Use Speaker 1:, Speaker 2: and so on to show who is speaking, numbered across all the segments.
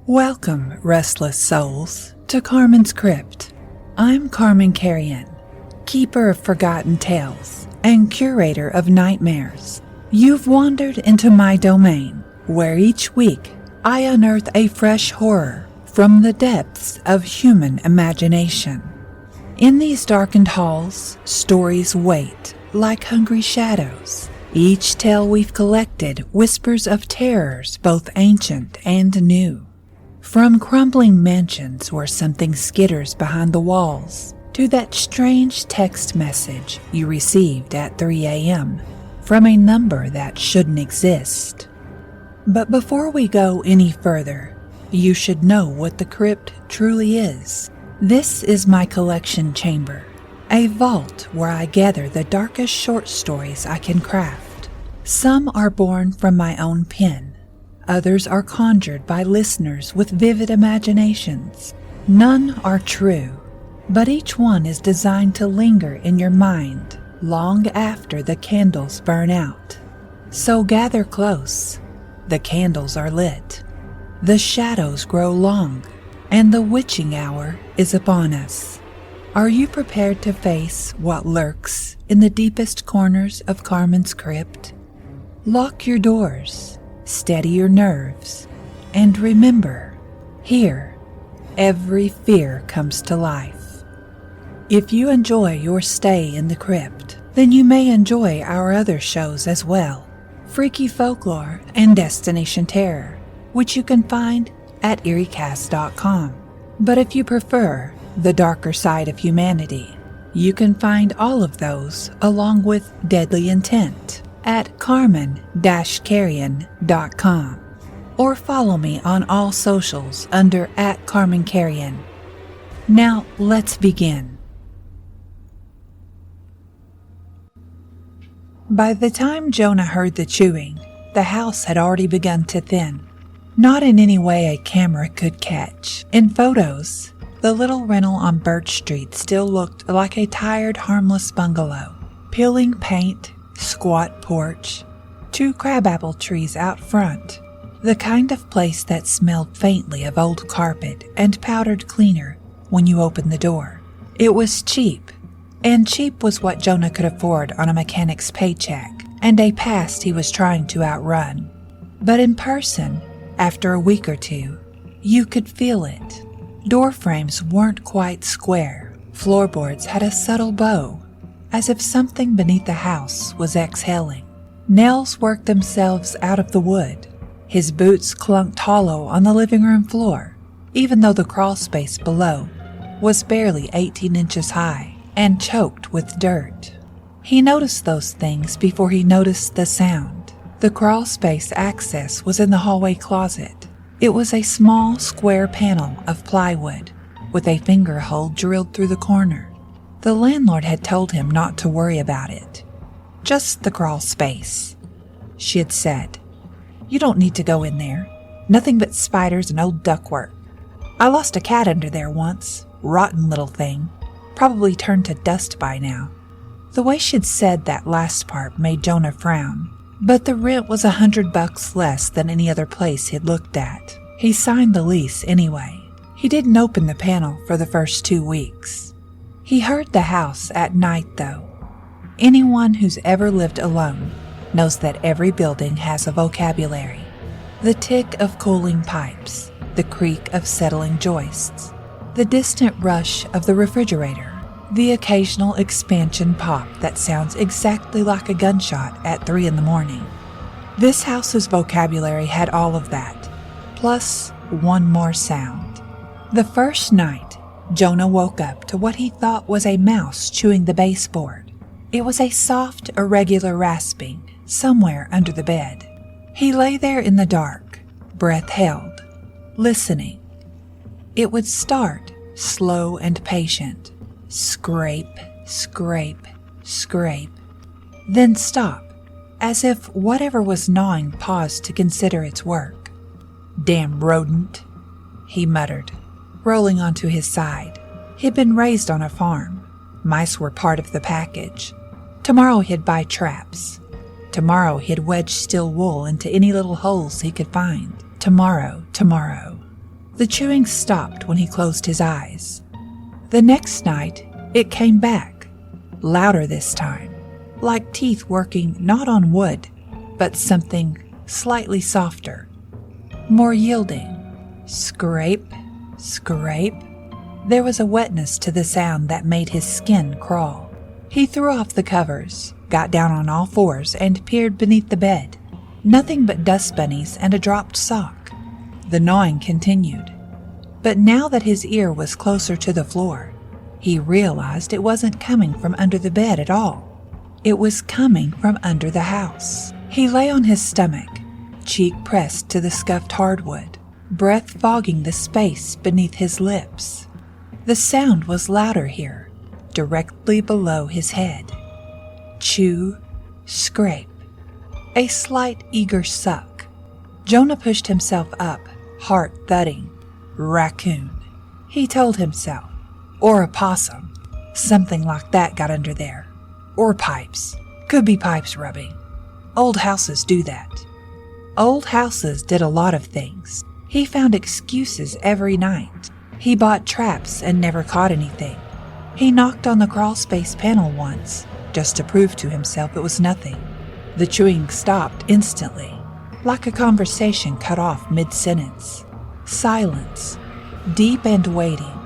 Speaker 1: Welcome, restless souls, to Carman's Crypt. I'm Carman Carrion, keeper of forgotten tales and curator of nightmares. You've wandered into my domain, where each week I unearth a fresh horror from the depths of human imagination. In these darkened halls, stories wait like hungry shadows. Each tale we've collected whispers of terrors both ancient and new. From crumbling mansions where something skitters behind the walls, to that strange text message you received at 3 a.m. from a number that shouldn't exist. But before we go any further, you should know what the crypt truly is. This is my collection chamber, a vault where I gather the darkest short stories I can craft. Some are born from my own pen. Others are conjured by listeners with vivid imaginations. None are true, but each one is designed to linger in your mind long after the candles burn out. So gather close. The candles are lit. The shadows grow long, and the witching hour is upon us. Are you prepared to face what lurks in the deepest corners of Carman's Crypt? Lock your doors. Steady your nerves, and remember, here, every fear comes to life. If you enjoy your stay in the crypt, then you may enjoy our other shows as well, Freaky Folklore and Destination Terror, which you can find at eeriecast.com. But if you prefer the darker side of humanity, you can find all of those along with Deadly Intent at carman-carrion.com, or follow me on all socials under @CarmanCarrion. Now let's begin. By the time Jonah heard the chewing, the house had already begun to thin. Not in any way a camera could catch. In photos, the little rental on Birch Street still looked like a tired, harmless bungalow. Peeling paint, squat porch, 2 crabapple trees out front, the kind of place that smelled faintly of old carpet and powdered cleaner when you opened the door. It was cheap, and cheap was what Jonah could afford on a mechanic's paycheck and a past he was trying to outrun. But in person, after a week or two, you could feel it. Door frames weren't quite square. Floorboards had a subtle bow, as if something beneath the house was exhaling. Nails worked themselves out of the wood. His boots clunked hollow on the living room floor, even though the crawlspace below was barely 18 inches high and choked with dirt. He noticed those things before he noticed the sound. The crawlspace access was in the hallway closet. It was a small square panel of plywood with a finger hole drilled through the corner. The landlord had told him not to worry about it. Just the crawl space, she had said. You don't need to go in there. Nothing but spiders and old ductwork. I lost a cat under there once. Rotten little thing. Probably turned to dust by now. The way she'd said that last part made Jonah frown. But the rent was $100 less than any other place he'd looked at. He signed the lease anyway. He didn't open the panel for the first 2 weeks. He heard the house at night, though. Anyone who's ever lived alone knows that every building has a vocabulary. The tick of cooling pipes, the creak of settling joists, the distant rush of the refrigerator, the occasional expansion pop that sounds exactly like a gunshot at 3 a.m. This house's vocabulary had all of that, plus one more sound. The first night, Jonah woke up to what he thought was a mouse chewing the baseboard. It was a soft, irregular rasping somewhere under the bed. He lay there in the dark, breath held, listening. It would start slow and patient. Scrape, scrape, scrape. Then stop, as if whatever was gnawing paused to consider its work. Damn rodent, he muttered, rolling onto his side. He'd been raised on a farm. Mice were part of the package. Tomorrow he'd buy traps. Tomorrow he'd wedge steel wool into any little holes he could find. Tomorrow. The chewing stopped when he closed his eyes. The next night, it came back, louder this time, like teeth working not on wood, but something slightly softer, more yielding. Scrape, scrape. There was a wetness to the sound that made his skin crawl. He threw off the covers, got down on all fours, and peered beneath the bed. Nothing but dust bunnies and a dropped sock. The gnawing continued. But now that his ear was closer to the floor, he realized it wasn't coming from under the bed at all. It was coming from under the house. He lay on his stomach, cheek pressed to the scuffed hardwood, breath fogging the space beneath his lips. The sound was louder here, directly below his head. Chew, scrape, a slight eager suck. Jonah pushed himself up, heart thudding. Raccoon, he told himself. Or a possum. Something like that got under there. Or pipes. Could be pipes rubbing. Old houses do that. Old houses did a lot of things. He found excuses every night. He bought traps and never caught anything. He knocked on the crawlspace panel once, just to prove to himself it was nothing. The chewing stopped instantly, like a conversation cut off mid-sentence. Silence, deep and waiting.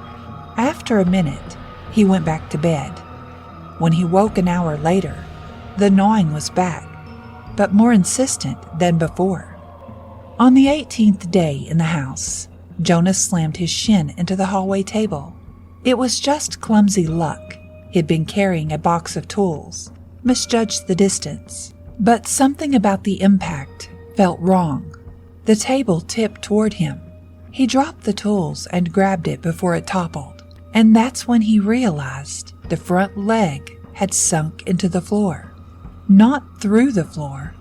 Speaker 1: After a minute, he went back to bed. When he woke an hour later, the gnawing was back, but more insistent than before. On the 18th day in the house, Jonah slammed his shin into the hallway table. It was just clumsy luck. He'd been carrying a box of tools, misjudged the distance, but something about the impact felt wrong. The table tipped toward him. He dropped the tools and grabbed it before it toppled, and that's when he realized the front leg had sunk into the floor. Not through the floor,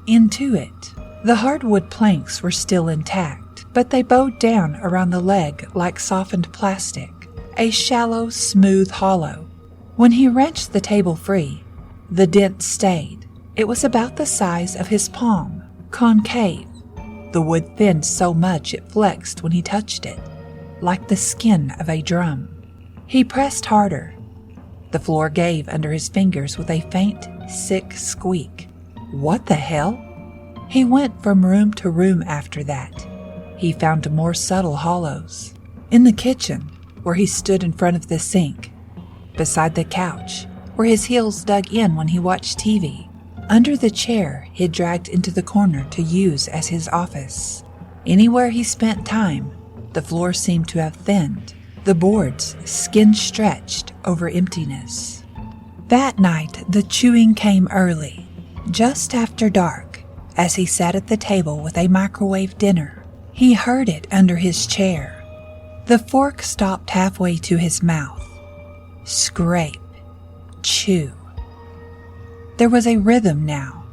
Speaker 1: into it. The hardwood planks were still intact, but they bowed down around the leg like softened plastic, a shallow, smooth hollow. When he wrenched the table free, the dent stayed. It was about the size of his palm, concave. The wood thinned so much it flexed when he touched it, like the skin of a drum. He pressed harder. The floor gave under his fingers with a faint, sick squeak. What the hell? He went from room to room after that. He found more subtle hollows. In the kitchen, where he stood in front of the sink. Beside the couch, where his heels dug in when he watched TV. Under the chair he'd dragged into the corner to use as his office. Anywhere he spent time, the floor seemed to have thinned, the boards skin stretched over emptiness. That night the chewing came early, just after dark, as he sat at the table with a microwave dinner. He heard it under his chair. The fork stopped halfway to his mouth. Scrape, chew. There was a rhythm now,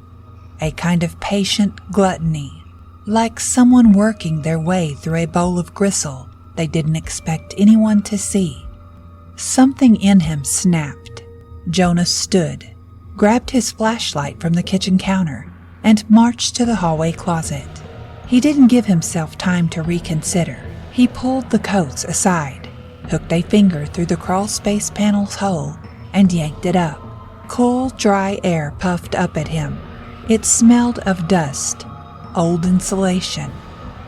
Speaker 1: a kind of patient gluttony, like someone working their way through a bowl of gristle they didn't expect anyone to see. Something in him snapped. Jonah stood, grabbed his flashlight from the kitchen counter, and marched to the hallway closet. He didn't give himself time to reconsider. He pulled the coats aside, hooked a finger through the crawlspace panel's hole, and yanked it up. Cool, dry air puffed up at him. It smelled of dust, old insulation,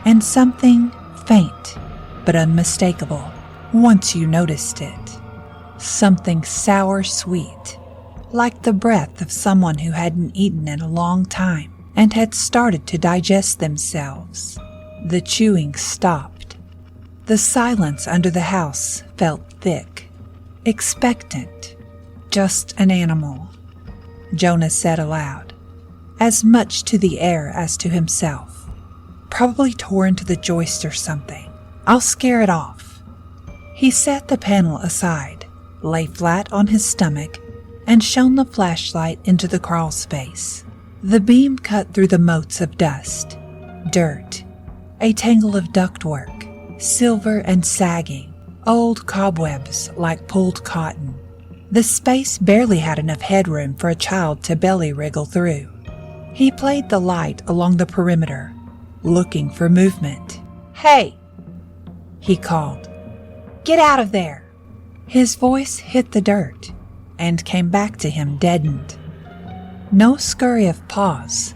Speaker 1: and something faint but unmistakable once you noticed it. Something sour-sweet, like the breath of someone who hadn't eaten in a long time and had started to digest themselves. The chewing stopped. The silence under the house felt thick, expectant. Just an animal, Jonah said aloud, as much to the air as to himself. Probably tore into the joist or something. I'll scare it off. He set the panel aside, lay flat on his stomach, and shone the flashlight into the crawl space. The beam cut through the motes of dust, dirt, a tangle of ductwork, silver and sagging, old cobwebs like pulled cotton. The space barely had enough headroom for a child to belly wriggle through. He played the light along the perimeter, looking for movement. Hey! he called. "Get out of there!" His voice hit the dirt and came back to him deadened. No scurry of paws,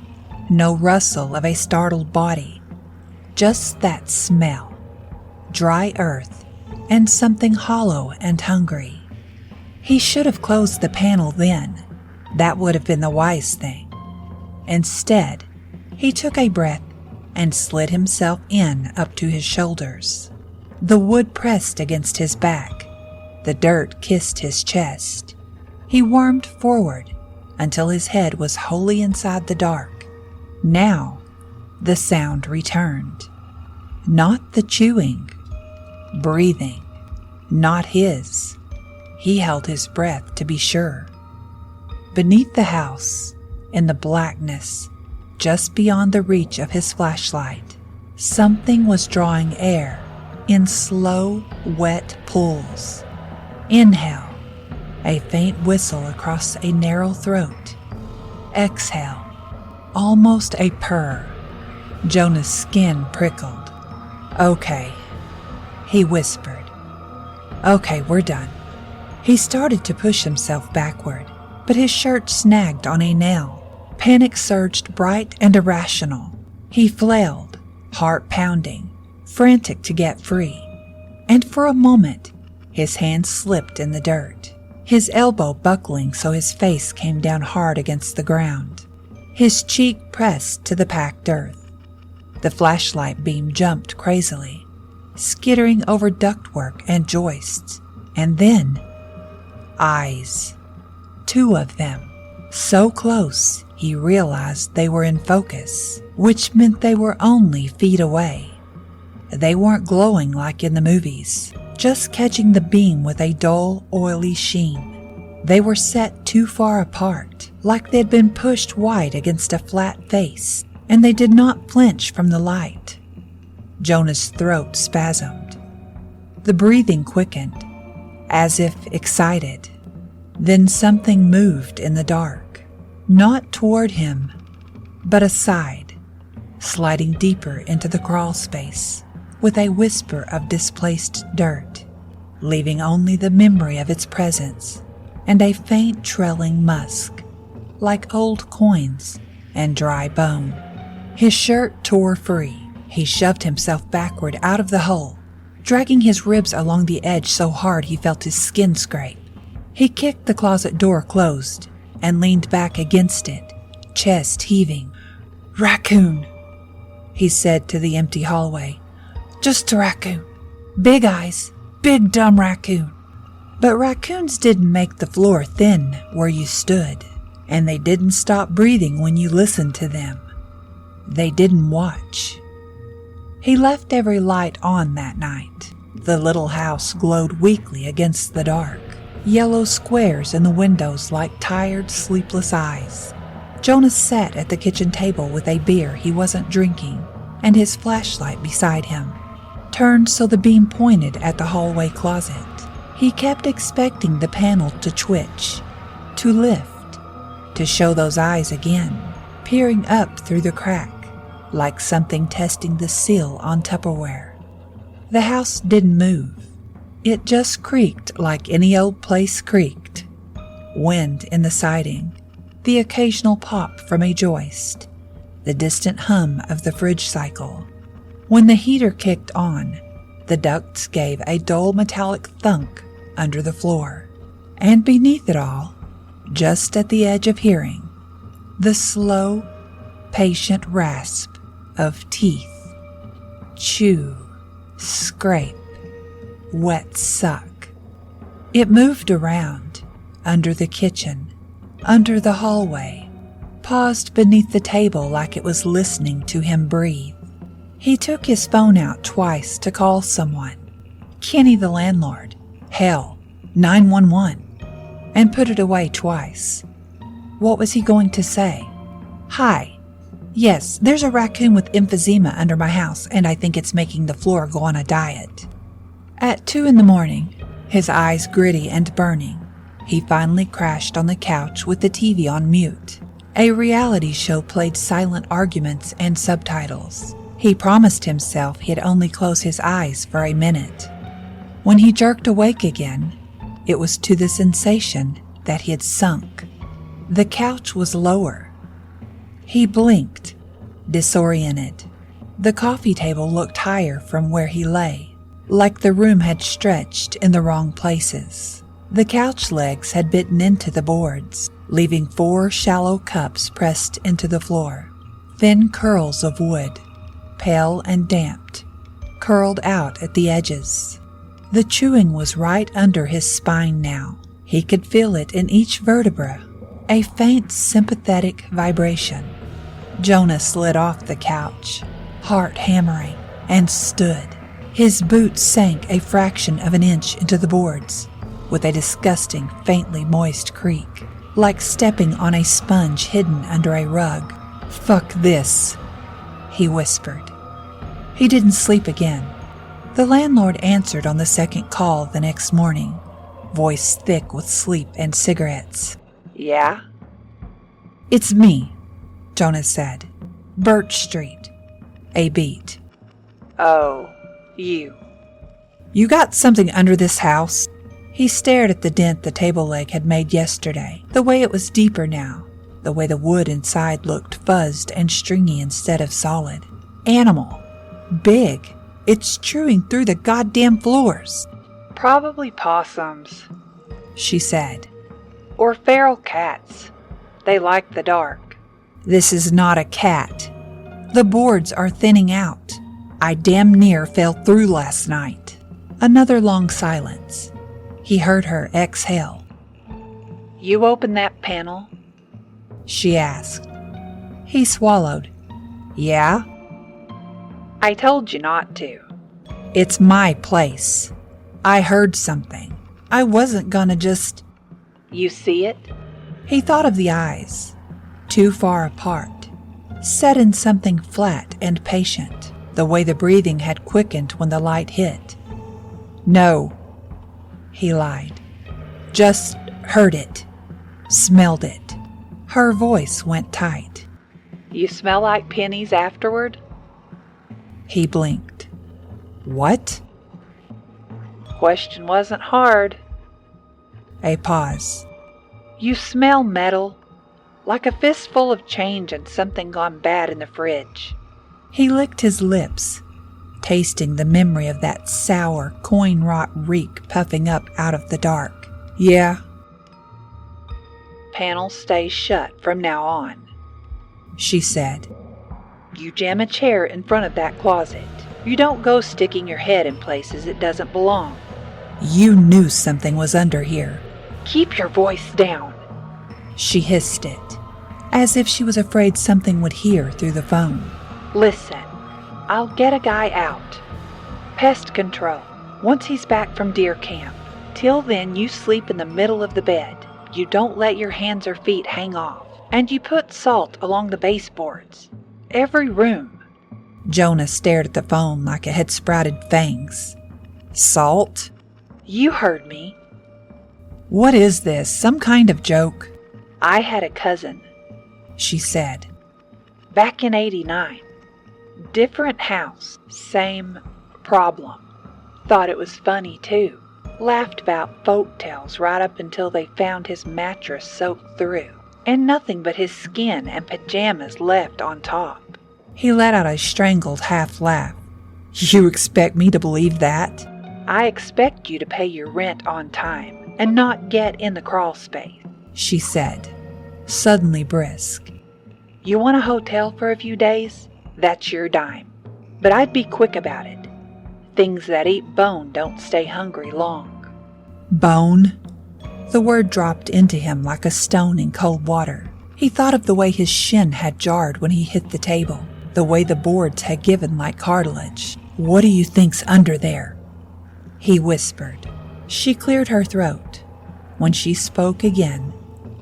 Speaker 1: no rustle of a startled body, just that smell, dry earth, and something hollow and hungry. He should have closed the panel then. That would have been the wise thing. Instead, he took a breath and slid himself in up to his shoulders. The wood pressed against his back. The dirt kissed his chest. He wormed forward until his head was wholly inside the dark. Now, the sound returned. Not the chewing. Breathing. Not his. He held his breath to be sure. Beneath the house, in the blackness, just beyond the reach of his flashlight, something was drawing air in slow, wet pulls. Inhale, a faint whistle across a narrow throat. Exhale, almost a purr. Jonah's skin prickled. "Okay," he whispered. "Okay, we're done." He started to push himself backward, but his shirt snagged on a nail. Panic surged bright and irrational. He flailed, heart pounding, frantic to get free. And for a moment, his hand slipped in the dirt, his elbow buckling so his face came down hard against the ground. His cheek pressed to the packed earth. The flashlight beam jumped crazily, skittering over ductwork and joists, and then eyes. 2 of them, so close he realized they were in focus, which meant they were only feet away. They weren't glowing like in the movies, just catching the beam with a dull, oily sheen. They were set too far apart, like they'd been pushed wide against a flat face, and they did not flinch from the light. Jonah's throat spasmed. The breathing quickened, as if excited. Then something moved in the dark, not toward him, but aside, sliding deeper into the crawl space with a whisper of displaced dirt, leaving only the memory of its presence and a faint trailing musk, like old coins and dry bone. His shirt tore free. He shoved himself backward out of the hole, dragging his ribs along the edge so hard he felt his skin scrape. He kicked the closet door closed and leaned back against it, chest heaving. "Raccoon," he said to the empty hallway. "Just a raccoon. Big eyes, big dumb raccoon." But raccoons didn't make the floor thin where you stood, and they didn't stop breathing when you listened to them. They didn't watch. He left every light on that night. The little house glowed weakly against the dark, yellow squares in the windows like tired, sleepless eyes. Jonah sat at the kitchen table with a beer he wasn't drinking and his flashlight beside him, turned so the beam pointed at the hallway closet. He kept expecting the panel to twitch, to lift, to show those eyes again, peering up through the crack, like something testing the seal on Tupperware. The house didn't move. It just creaked like any old place creaked. Wind in the siding, the occasional pop from a joist, the distant hum of the fridge cycle. When the heater kicked on, the ducts gave a dull metallic thunk under the floor. And beneath it all, just at the edge of hearing, the slow, patient rasp of teeth. Chew, scrape, wet suck. It moved around, under the kitchen, under the hallway, paused beneath the table like it was listening to him breathe. He took his phone out twice to call someone. Kenny the landlord. Hell, 911. And put it away twice. What was he going to say? "Hi. Yes, there's a raccoon with emphysema under my house, and I think it's making the floor go on a diet." At 2 a.m, his eyes gritty and burning, he finally crashed on the couch with the TV on mute. A reality show played silent arguments and subtitles. He promised himself he'd only close his eyes for a minute. When he jerked awake again, it was to the sensation that he had sunk. The couch was lower. He blinked, disoriented. The coffee table looked higher from where he lay, like the room had stretched in the wrong places. The couch legs had bitten into the boards, leaving 4 shallow cups pressed into the floor. Thin curls of wood, pale and damped, curled out at the edges. The chewing was right under his spine now. He could feel it in each vertebra, a faint sympathetic vibration. Jonah slid off the couch, heart hammering, and stood. His boots sank a fraction of an inch into the boards, with a disgusting, faintly moist creak, like stepping on a sponge hidden under a rug. "Fuck this," he whispered. He didn't sleep again. The landlord answered on the second call the next morning, voice thick with sleep and cigarettes. "Yeah?" "It's me," Jonah said. "Birch Street." A beat. "Oh, you. You got something under this house?" He stared at the dent the table leg had made yesterday, the way it was deeper now, the way the wood inside looked fuzzed and stringy instead of solid. "Animal. Big. It's chewing through the goddamn floors." "Probably possums," she said. "Or feral cats. They like the dark." "This is not a cat. The boards are thinning out. I damn near fell through last night." Another long silence. He heard her exhale. "You opened that panel?" she asked. He swallowed. "Yeah?" "I told you not to." "It's my place. I heard something. I wasn't gonna just—" "You see it?" He thought of the eyes, too far apart, set in something flat and patient, the way the breathing had quickened when the light hit. "No," he lied. "Just heard it. Smelled it." Her voice went tight. "You smell like pennies afterward?" He blinked. "What?" "Question wasn't hard." A pause. "You smell metal, like a fistful of change and something gone bad in the fridge." He licked his lips, tasting the memory of that sour, coin-rot reek puffing up out of the dark. "Yeah." "Panel stays shut from now on," she said. "You jam a chair in front of that closet. You don't go sticking your head in places it doesn't belong." "You knew something was under here." "Keep your voice down." She hissed it, as if she was afraid something would hear through the phone. "Listen, I'll get a guy out. Pest control, once he's back from deer camp. Till then you sleep in the middle of the bed. You don't let your hands or feet hang off. And you put salt along the baseboards. Every room." Jonah stared at the phone like it had sprouted fangs. "Salt?" "You heard me." "What is this, some kind of joke?" "I had a cousin," she said. "Back in '89. Different house, same problem. Thought it was funny too. Laughed about folk tales right up until they found his mattress soaked through, and nothing but his skin and pajamas left on top." He let out a strangled half laugh. "You expect me to believe that?" "I expect you to pay your rent on time and not get in the crawlspace," she said, suddenly brisk. "You want a hotel for a few days? That's your dime. But I'd be quick about it. Things that eat bone don't stay hungry long." "Bone?" The word dropped into him like a stone in cold water. He thought of the way his shin had jarred when he hit the table, the way the boards had given like cartilage. "What do you think's under there?" he whispered. She cleared her throat. When she spoke again,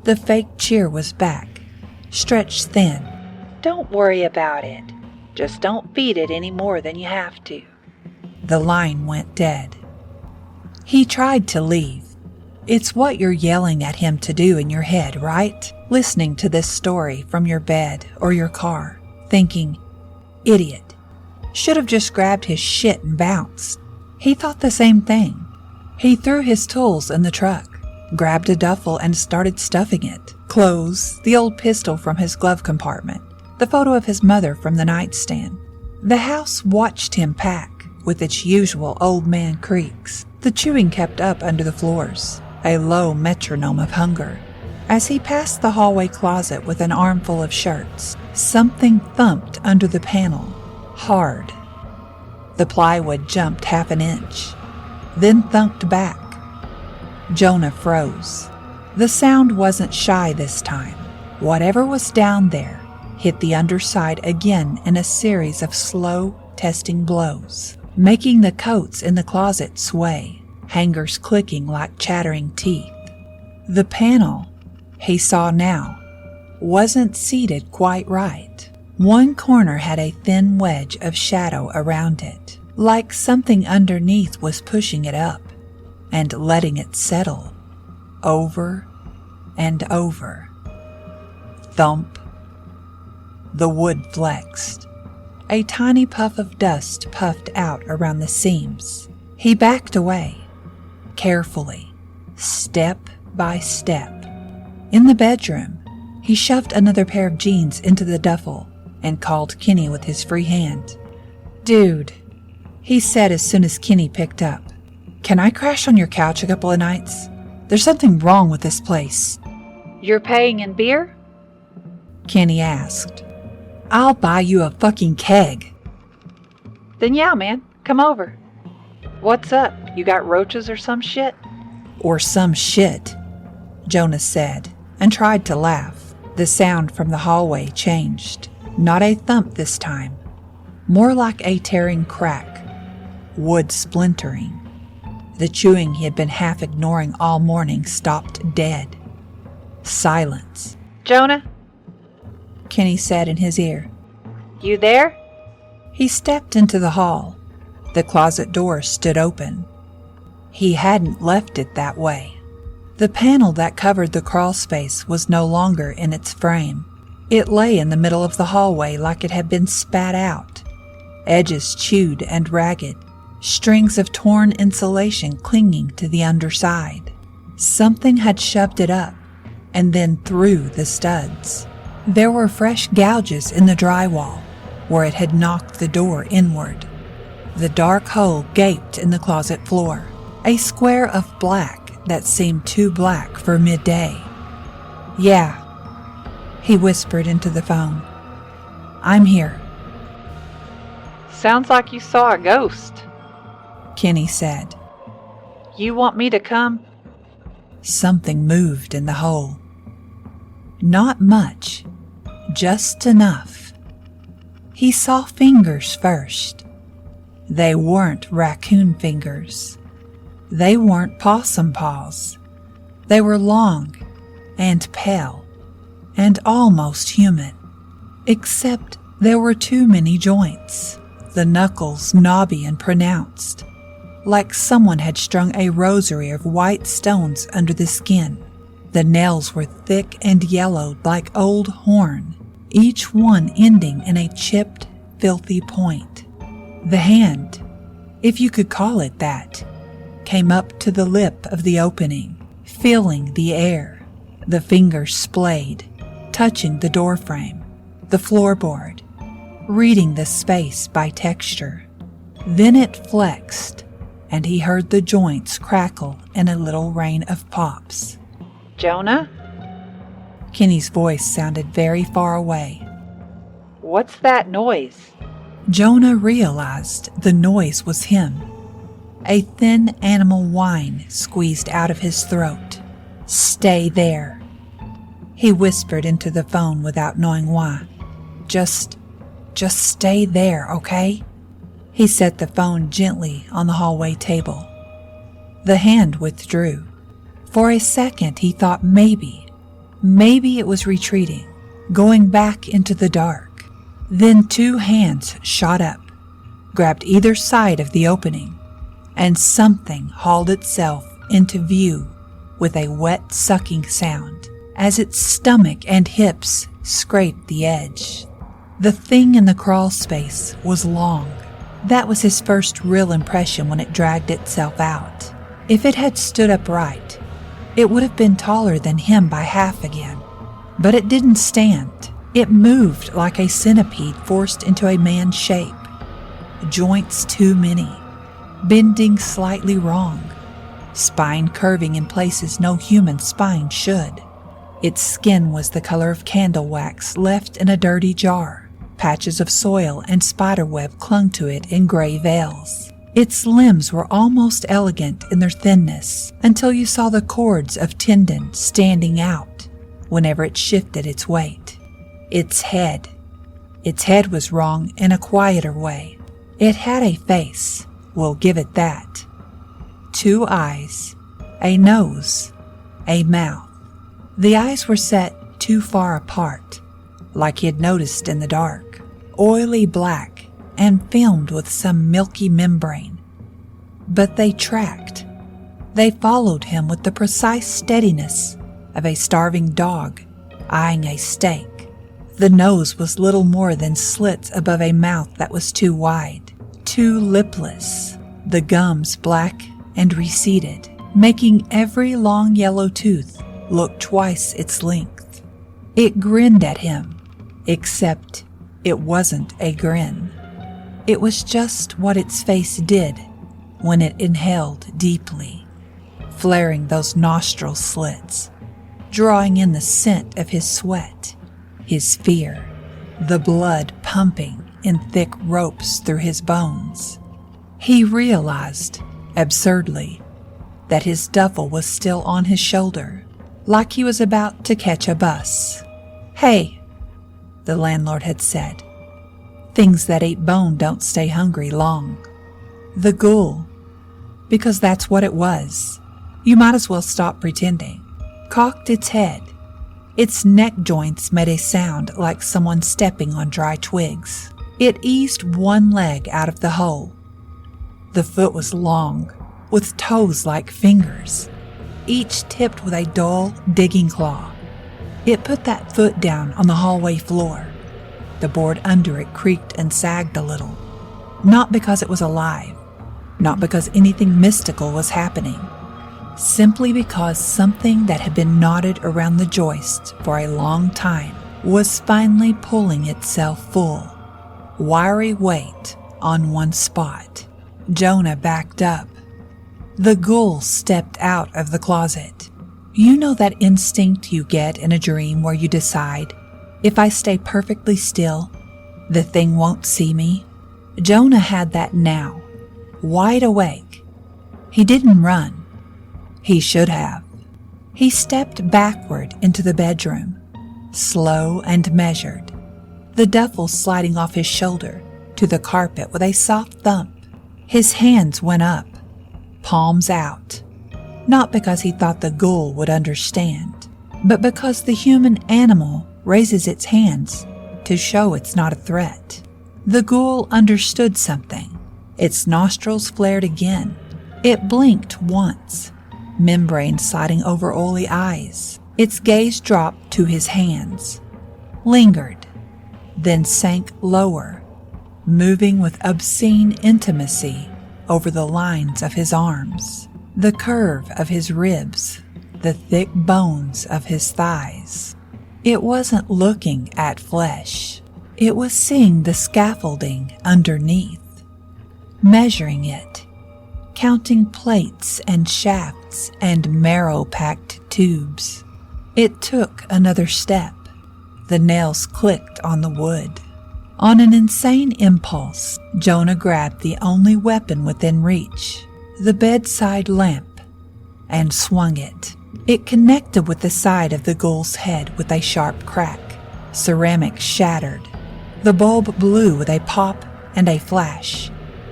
Speaker 1: the fake cheer was back, stretched thin. "Don't worry about it. Just don't feed it any more than you have to." The line went dead. He tried to leave. It's what you're yelling at him to do in your head, right? Listening to this story from your bed or your car, thinking, "Idiot, Should have just grabbed his shit and bounced. He thought the same thing. He threw his tools in the truck, grabbed a duffel and started stuffing it. Clothes, the old pistol from his glove compartment, the photo of his mother from the nightstand. The house watched him pack, with its usual old man creaks. The chewing kept up under the floors, a low metronome of hunger. As he passed the hallway closet with an armful of shirts, something thumped under the panel, hard. The plywood jumped half an inch, then thunked back. Jonah froze. The sound wasn't shy this time. Whatever was down there hit the underside again in a series of slow, testing blows, making the coats in the closet sway, hangers clicking like chattering teeth. The panel, he saw now, wasn't seated quite right. One corner had a thin wedge of shadow around it, like something underneath was pushing it up and letting it settle, over and over. Thump. The wood flexed. A tiny puff of dust puffed out around the seams. He backed away, carefully, step by step. In the bedroom, he shoved another pair of jeans into the duffel and called Kenny with his free hand. "Dude," he said as soon as Kenny picked up, "can I crash on your couch a couple of nights? There's something wrong with this place." "You're paying in beer?" Kenny asked. "I'll buy you a fucking keg." "Then yeah, man, come over. What's up? You got roaches or some shit?" "Or some shit," Jonah said, and tried to laugh. The sound from the hallway changed. Not a thump this time. More like a tearing crack. Wood splintering. The chewing he had been half ignoring all morning stopped dead. Silence. "Jonah?" Kenny said in his ear. "You there?" He stepped into the hall. The closet door stood open. He hadn't left it that way. The panel that covered the crawlspace was no longer in its frame. It lay in the middle of the hallway like it had been spat out. Edges chewed and ragged, strings of torn insulation clinging to the underside. Something had shoved it up and then through the studs. There were fresh gouges in the drywall where it had knocked the door inward. The dark hole gaped in the closet floor, a square of black that seemed too black for midday. "Yeah," he whispered into the phone. "I'm here." "Sounds like you saw a ghost," Kenny said. "You want me to come?" Something moved in the hole. Not much, just enough. He saw fingers first. They weren't raccoon fingers. They weren't possum paws. They were long and pale and almost human, except there were too many joints, the knuckles knobby and pronounced, like someone had strung a rosary of white stones under the skin. The nails were thick and yellowed like old horn, each one ending in a chipped, filthy point. The hand, if you could call it that, came up to the lip of the opening, filling the air. The fingers splayed, touching the doorframe, the floorboard, reading the space by texture. Then it flexed, and he heard the joints crackle in a little rain of pops. "Jonah?" Kenny's voice sounded very far away. "What's that noise?" Jonah realized the noise was him. A thin animal whine squeezed out of his throat. "Stay there," he whispered into the phone without knowing why. Just stay there, okay?" He set the phone gently on the hallway table. The hand withdrew. For a second he thought maybe it was retreating, going back into the dark. Then two hands shot up, grabbed either side of the opening, and something hauled itself into view with a wet sucking sound as its stomach and hips scraped the edge. The thing in the crawl space was long, That was his first real impression when it dragged itself out. If it had stood upright, it would have been taller than him by half again. But it didn't stand. It moved like a centipede forced into a man's shape. Joints too many, bending slightly wrong, spine curving in places no human spine should. Its skin was the color of candle wax left in a dirty jar. Patches of soil and spiderweb clung to it in gray veils. Its limbs were almost elegant in their thinness until you saw the cords of tendon standing out whenever it shifted its weight. Its head was wrong in a quieter way. It had a face, we'll give it that. 2 eyes, a nose, a mouth. The eyes were set too far apart, like he had noticed in the dark, oily black and filmed with some milky membrane. But they tracked. They followed him with the precise steadiness of a starving dog eyeing a steak. The nose was little more than slits above a mouth that was too wide, too lipless, the gums black and receded, making every long yellow tooth look twice its length. It grinned at him, except it wasn't a grin. It was just what its face did when it inhaled deeply, flaring those nostril slits, drawing in the scent of his sweat, his fear, the blood pumping in thick ropes through his bones. He realized, absurdly, that his duffel was still on his shoulder, like he was about to catch a bus. "Hey," the landlord had said, "things that ate bone don't stay hungry long." The ghoul, because that's what it was, you might as well stop pretending, cocked its head. Its neck joints made a sound like someone stepping on dry twigs. It eased one leg out of the hole. The foot was long, with toes like fingers, each tipped with a dull, digging claw. It put that foot down on the hallway floor. The board under it creaked and sagged a little, not because it was alive, not because anything mystical was happening, simply because something that had been knotted around the joists for a long time was finally pulling itself full. Wiry weight on one spot. Jonah backed up. The ghoul stepped out of the closet. You know that instinct you get in a dream where you decide, if I stay perfectly still, the thing won't see me? Jonah had that now, wide awake. He didn't run. He should have. He stepped backward into the bedroom, slow and measured, the duffel sliding off his shoulder to the carpet with a soft thump. His hands went up, palms out, not because he thought the ghoul would understand, but because the human animal raises its hands to show it's not a threat. The ghoul understood something. Its nostrils flared again. It blinked once, membrane sliding over oily eyes. Its gaze dropped to his hands, lingered, then sank lower, moving with obscene intimacy over the lines of his arms, the curve of his ribs, the thick bones of his thighs. It wasn't looking at flesh. It was seeing the scaffolding underneath, measuring it, counting plates and shafts and marrow-packed tubes. It took another step. The nails clicked on the wood. On an insane impulse, Jonah grabbed the only weapon within reach, the bedside lamp, and swung it. It connected with the side of the ghoul's head with a sharp crack. Ceramic shattered. The bulb blew with a pop and a flash,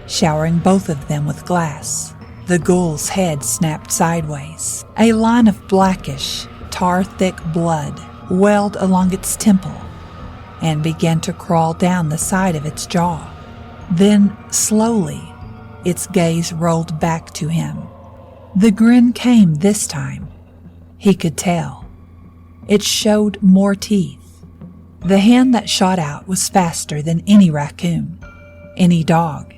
Speaker 1: showering both of them with glass. The ghoul's head snapped sideways. A line of blackish, tar-thick blood welled along its temple and began to crawl down the side of its jaw. Then, slowly, its gaze rolled back to him. The grin came this time. He could tell. It showed more teeth. The hand that shot out was faster than any raccoon, any dog,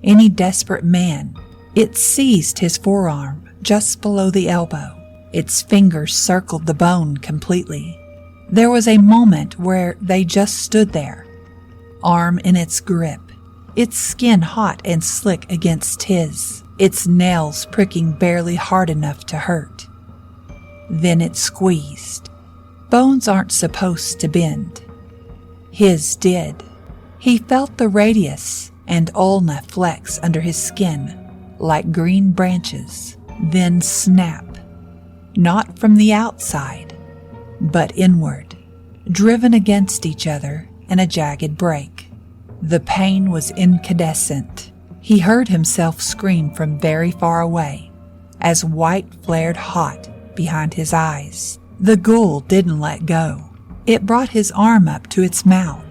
Speaker 1: any desperate man. It seized his forearm just below the elbow. Its fingers circled the bone completely. There was a moment where they just stood there, arm in its grip, its skin hot and slick against his, its nails pricking barely hard enough to hurt. Then it squeezed. Bones aren't supposed to bend. His did. He felt the radius and ulna flex under his skin like green branches, then snap. Not from the outside, but inward, driven against each other in a jagged break. The pain was incandescent. He heard himself scream from very far away as white flared hot behind his eyes. The ghoul didn't let go. It brought his arm up to its mouth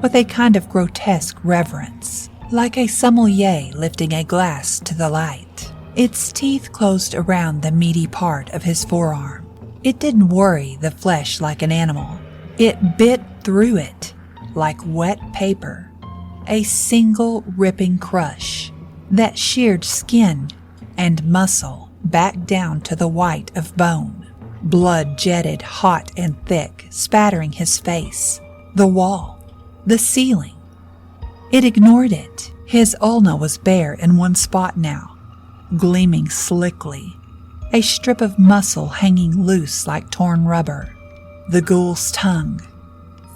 Speaker 1: with a kind of grotesque reverence, like a sommelier lifting a glass to the light. Its teeth closed around the meaty part of his forearm. It didn't worry the flesh like an animal. It bit through it like wet paper, a single ripping crush that sheared skin and muscle back down to the white of bone. Blood jetted hot and thick, spattering his face, the wall, the ceiling. It ignored it. His ulna was bare in one spot now, gleaming slickly, a strip of muscle hanging loose like torn rubber. The ghoul's tongue,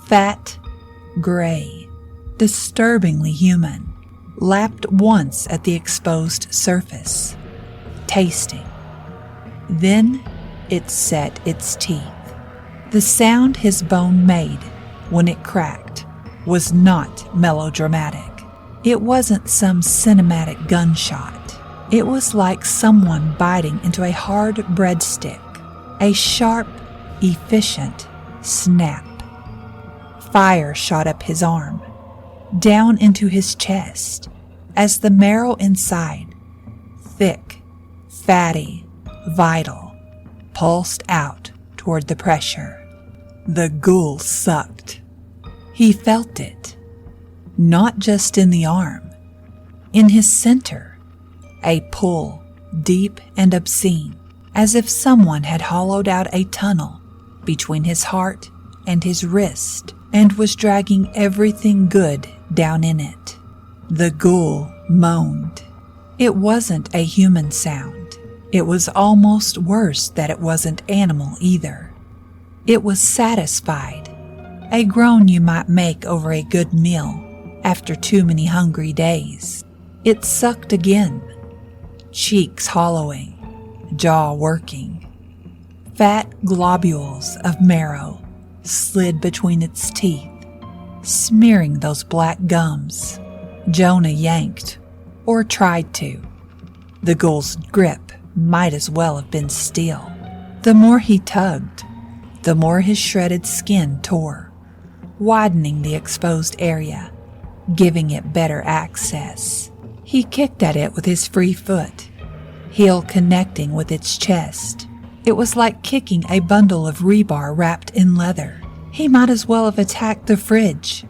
Speaker 1: fat, gray, disturbingly human, lapped once at the exposed surface, tasting. Then it set its teeth. The sound his bone made when it cracked was not melodramatic. It wasn't some cinematic gunshot. It was like someone biting into a hard breadstick, a sharp, efficient snap. Fire shot up his arm, down into his chest, as the marrow inside, thick, fatty, vital, pulsed out toward the pressure. The ghoul sucked. He felt it, not just in the arm, in his center, a pull deep and obscene, as if someone had hollowed out a tunnel between his heart and his wrist and was dragging everything good down in it. The ghoul moaned. It wasn't a human sound. It was almost worse that it wasn't animal either. It was satisfied, a groan you might make over a good meal after too many hungry days. It sucked again, cheeks hollowing, jaw working. Fat globules of marrow slid between its teeth, smearing those black gums. Jonah yanked, or tried to. The ghoul's grip might as well have been steel. The more he tugged, the more his shredded skin tore, widening the exposed area, giving it better access. He kicked at it with his free foot, heel connecting with its chest. It was like kicking a bundle of rebar wrapped in leather. He might as well have attacked the fridge.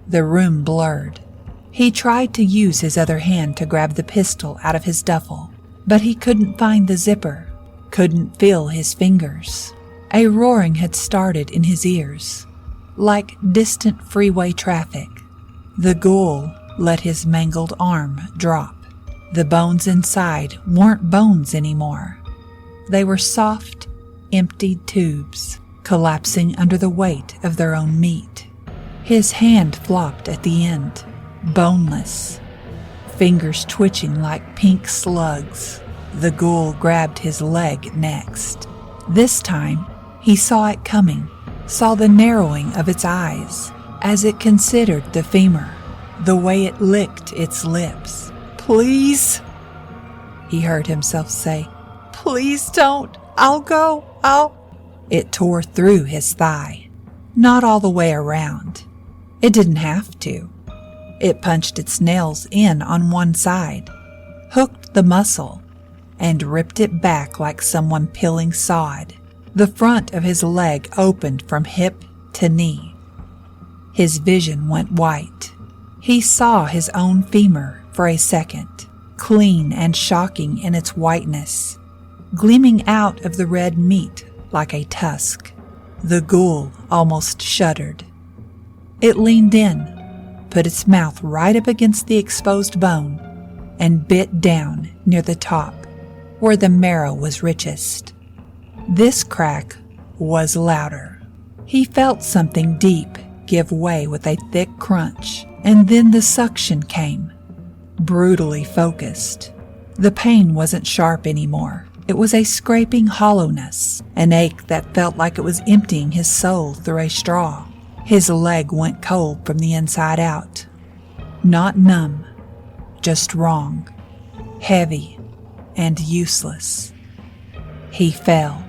Speaker 1: The room blurred. He tried to use his other hand to grab the pistol out of his duffel, but he couldn't find the zipper, couldn't feel his fingers. A roaring had started in his ears, like distant freeway traffic. The ghoul let his mangled arm drop. The bones inside weren't bones anymore. They were soft, emptied tubes, collapsing under the weight of their own meat. His hand flopped at the end, boneless, fingers twitching like pink slugs. The ghoul grabbed his leg next. This time, he saw it coming, saw the narrowing of its eyes as it considered the femur, the way it licked its lips. "Please," he heard himself say. "Please don't. I'll go. It tore through his thigh, not all the way around. It didn't have to. It punched its nails in on one side, hooked the muscle, and ripped it back like someone peeling sod. The front of his leg opened from hip to knee. His vision went white. He saw his own femur for a second, clean and shocking in its whiteness, gleaming out of the red meat like a tusk. The ghoul almost shuddered. It leaned in, put its mouth right up against the exposed bone, and bit down near the top, where the marrow was richest. This crack was louder. He felt something deep give way with a thick crunch, and then the suction came, brutally focused. The pain wasn't sharp anymore. It was a scraping hollowness, an ache that felt like it was emptying his soul through a straw. His leg went cold from the inside out. Not numb, just wrong, heavy, and useless. He fell.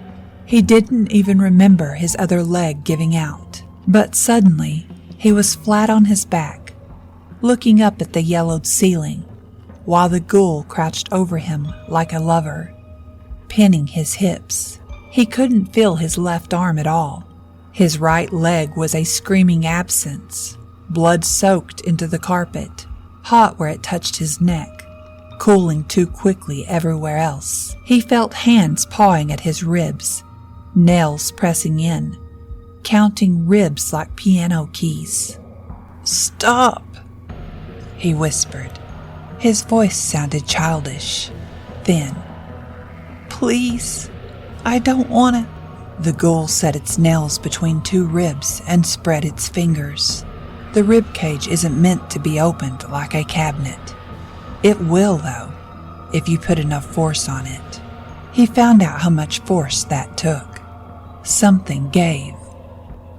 Speaker 1: He didn't even remember his other leg giving out, but suddenly he was flat on his back, looking up at the yellowed ceiling, while the ghoul crouched over him like a lover, pinning his hips. He couldn't feel his left arm at all. His right leg was a screaming absence, blood soaked into the carpet, hot where it touched his neck, cooling too quickly everywhere else. He felt hands pawing at his ribs, nails pressing in, counting ribs like piano keys. "Stop," he whispered. His voice sounded childish, thin. "Please, I don't want to." The ghoul set its nails between two ribs and spread its fingers. The rib cage isn't meant to be opened like a cabinet. It will, though, if you put enough force on it. He found out how much force that took. Something gave,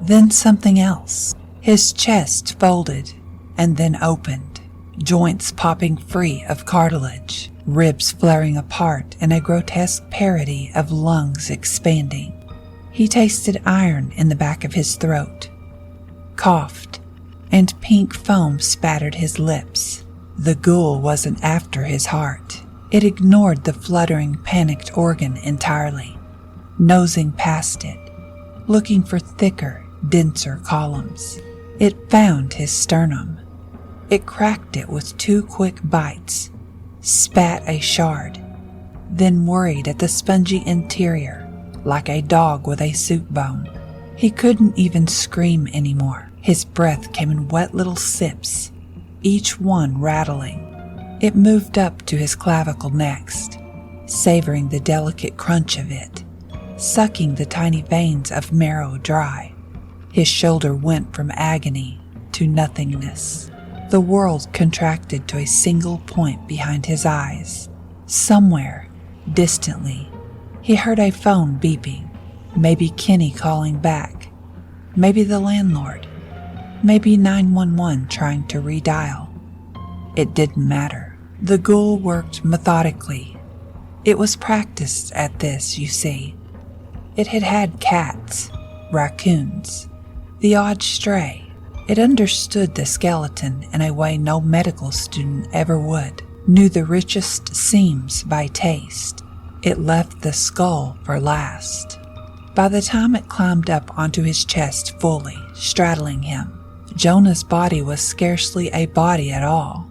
Speaker 1: then something else. His chest folded and then opened, joints popping free of cartilage, ribs flaring apart in a grotesque parody of lungs expanding. He tasted iron in the back of his throat, coughed, and pink foam spattered his lips. The ghoul wasn't after his heart. It ignored the fluttering, panicked organ entirely, nosing past it, looking for thicker, denser columns. It found his sternum. It cracked it with 2 quick bites, spat a shard, then worried at the spongy interior like a dog with a soup bone. He couldn't even scream anymore. His breath came in wet little sips, each one rattling. It moved up to his clavicle next, savoring the delicate crunch of it, sucking the tiny veins of marrow dry. His shoulder went from agony to nothingness. The world contracted to a single point behind his eyes. Somewhere, distantly, he heard a phone beeping. Maybe Kenny calling back. Maybe the landlord. Maybe 911 trying to redial. It didn't matter. The ghoul worked methodically. It was practiced at this, you see. It had had cats, raccoons, the odd stray. It understood the skeleton in a way no medical student ever would, knew the richest seams by taste. It left the skull for last. By the time it climbed up onto his chest fully, straddling him, Jonah's body was scarcely a body at all.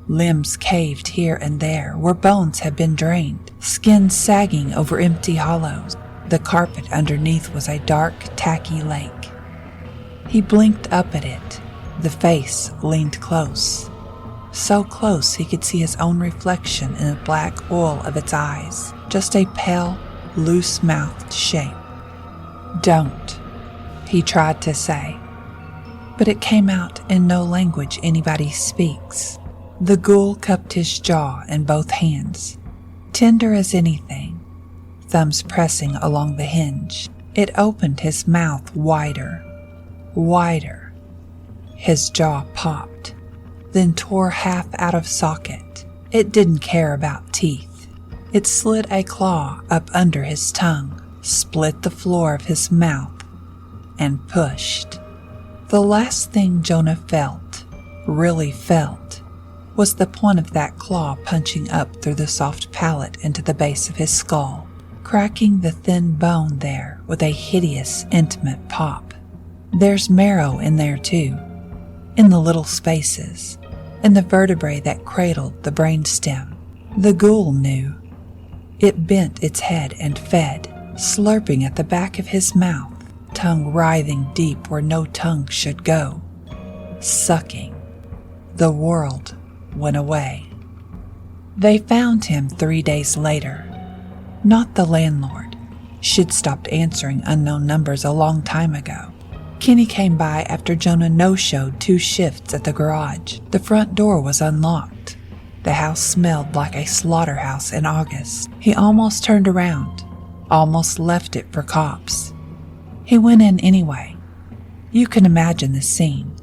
Speaker 1: Limbs caved here and there where bones had been drained, skin sagging over empty hollows. The carpet underneath was a dark, tacky lake. He blinked up at it. The face leaned close. So close he could see his own reflection in the black oil of its eyes, just a pale, loose-mouthed shape. "Don't," he tried to say, but it came out in no language anybody speaks. The ghoul cupped his jaw in both hands, tender as anything, thumbs pressing along the hinge. It opened his mouth wider, wider. His jaw popped, then tore half out of socket. It didn't care about teeth. It slid a claw up under his tongue, split the floor of his mouth, and pushed. The last thing Jonah felt, really felt, was the point of that claw punching up through the soft palate into the base of his skull, cracking the thin bone there with a hideous, intimate pop. There's marrow in there too, in the little spaces, and the vertebrae that cradled the brainstem. The ghoul knew. It bent its head and fed, slurping at the back of his mouth, tongue writhing deep where no tongue should go. Sucking. The world went away. They found him 3 days later. Not the landlord. She'd stopped answering unknown numbers a long time ago. Kenny came by after Jonah no-showed 2 shifts at the garage. The front door was unlocked. The house smelled like a slaughterhouse in August. He almost turned around, almost left it for cops. He went in anyway. You can imagine the scene.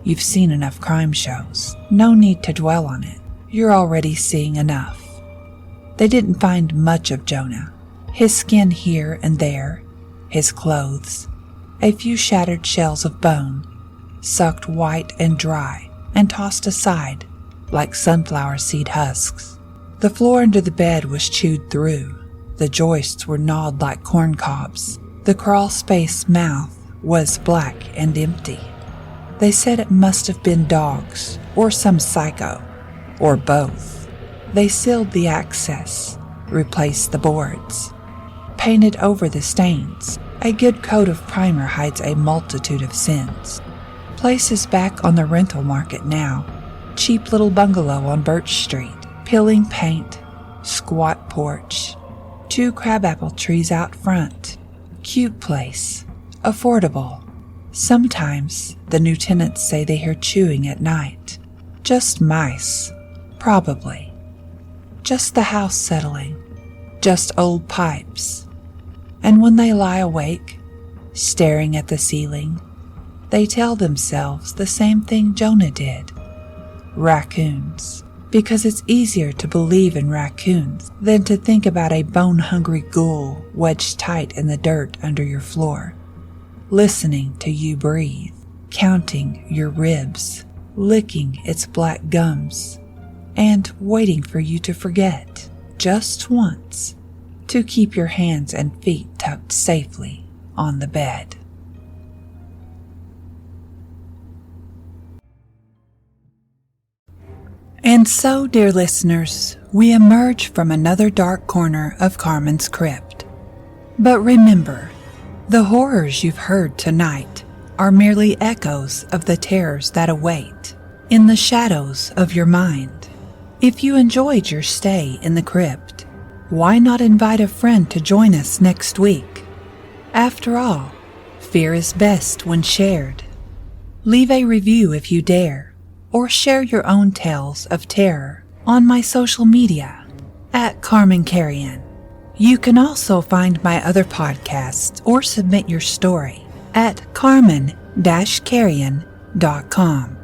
Speaker 1: You've seen enough crime shows. No need to dwell on it. You're already seeing enough. They didn't find much of Jonah. His skin here and there, his clothes, a few shattered shells of bone, sucked white and dry and tossed aside like sunflower seed husks. The floor under the bed was chewed through. The joists were gnawed like corn cobs. The crawlspace mouth was black and empty. They said it must have been dogs or some psycho, or both. They sealed the access, replaced the boards, painted over the stains. A good coat of primer hides a multitude of sins. Place is back on the rental market now. Cheap little bungalow on Birch Street. Peeling paint, squat porch, 2 crabapple trees out front. Cute place, affordable. Sometimes the new tenants say they hear chewing at night. Just mice, probably. Just the house settling, just old pipes. And when they lie awake, staring at the ceiling, they tell themselves the same thing Jonah did. Raccoons. Because it's easier to believe in raccoons than to think about a bone-hungry ghoul wedged tight in the dirt under your floor, listening to you breathe, counting your ribs, licking its black gums, and waiting for you to forget, just once, to keep your hands and feet tucked safely on the bed. And so, dear listeners, we emerge from another dark corner of Carman's Crypt. But remember, the horrors you've heard tonight are merely echoes of the terrors that await in the shadows of your mind. If you enjoyed your stay in the crypt, why not invite a friend to join us next week? After all, fear is best when shared. Leave a review if you dare, or share your own tales of terror on my social media at Carman Carrion. You can also find my other podcasts or submit your story at carman-carrion.com.